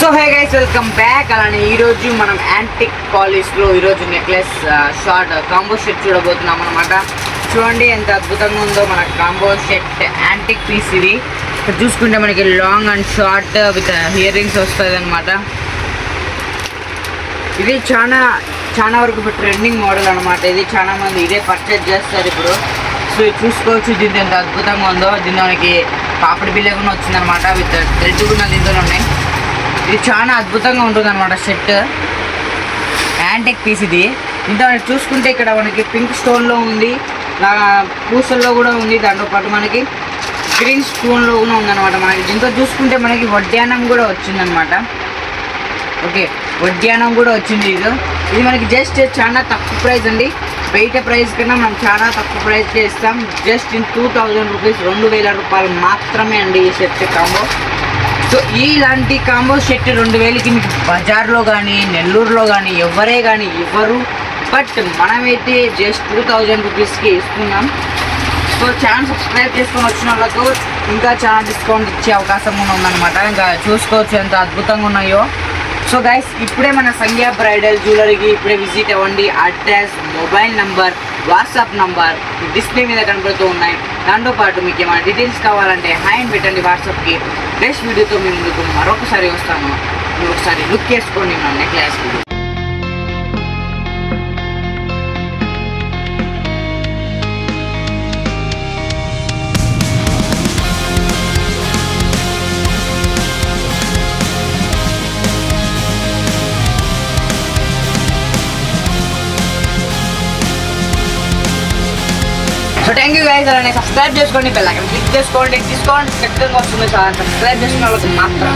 So hey guys, welcome back. అలానే ఈరోజు మనం యాంటిక్ పాలిష్లో ఈరోజు నెక్లెస్ షార్ట్ కాంబో సెట్ చూడబోతున్నాం అనమాట. చూడండి ఎంత అద్భుతంగా ఉందో మన కాంబో సెట్ యాంటిక్ పీస్. ఇది ఇక్కడ చూసుకుంటే మనకి long and short with ear rings వస్తుంది అనమాట. ఇది చాలా వరకు ఇప్పుడు ట్రెండింగ్ మోడల్ అనమాట. ఇది చాలా మంది ఇదే పర్చేజ్ చేస్తారు ఇప్పుడు. సో ఇది చూసుకోవచ్చు దీంతో ఎంత అద్భుతంగా ఉందో. దీంతో మనకి పాపడి బిల్ల కూడా వచ్చిందనమాట. విత్ థ్రెడ్ కూడా దీంతో ఉన్నాయి. ఇది చాలా అద్భుతంగా ఉంటుంది అనమాట సెట్ యాంటిక్ పీస్. ఇది ఇంత మనకి చూసుకుంటే ఇక్కడ మనకి పింక్ స్టోన్లో ఉంది, పూసల్లో కూడా ఉంది, దాంతో పాటు మనకి గ్రీన్ స్టోన్లో కూడా ఉందన్నమాట. మనకి దీంతో చూసుకుంటే మనకి వడ్డానం కూడా వచ్చిందనమాట. ఓకే, వడ్డానం కూడా వచ్చింది. ఇది మనకి జస్ట్ చాలా తక్కువ ప్రైస్ అండి. బయట ప్రైస్ కన్నా మనం చాలా తక్కువ ప్రైస్కే ఇస్తాం. జస్ట్ ఇన్ 2000 రూపీస్, 2000 రూపాయలు మాత్రమే అండి ఈ సెట్ కాంబో. సో ఇలాంటి కాంబో సెట్ 2000కి మీకు బజార్లో కానీ నెల్లూరులో కానీ ఎవరే కానీ ఇవ్వరు. బట్ మనమైతే జస్ట్ 2000 రూపీస్కి ఇస్తున్నాం. సో ఛానల్ సబ్స్క్రైబ్ చేసుకొని వచ్చిన వాళ్ళకు ఇంకా చాలా డిస్కౌంట్ ఇచ్చే అవకాశం కూడా ఉందన్నమాట. ఇంకా చూసుకోవచ్చు ఎంత అద్భుతంగా ఉన్నాయో. సో గైస్, ఇప్పుడే మన సంధ్యా బ్రైడల్ జ్యువెలరీకి ఇప్పుడే విజిట్ అవ్వండి. Address, mobile number, WhatsApp number display మీద కనబడుతూ ఉన్నాయి. దాంతోపాటు మీకు ఏమైనా డీటెయిల్స్ కావాలంటే హాయ్ పెట్టండి వాట్సాప్కి. బెస్ట్ వీడియోతో మీ ముందుకు మరొకసారి వస్తాను. మీరు ఒకసారి లుక్ చేసుకోండి నా necklace video. So thank you guys. అలానే సబ్స్క్రైబ్ చేసుకోండి, బెల్ ఐకాన్ క్లిక్ చేసుకోండి. డిస్కౌంట్ ఖచ్చితంగా వస్తుంది. సబ్స్క్రైబ్ చేసుకున్న వాళ్ళకి మాత్రం.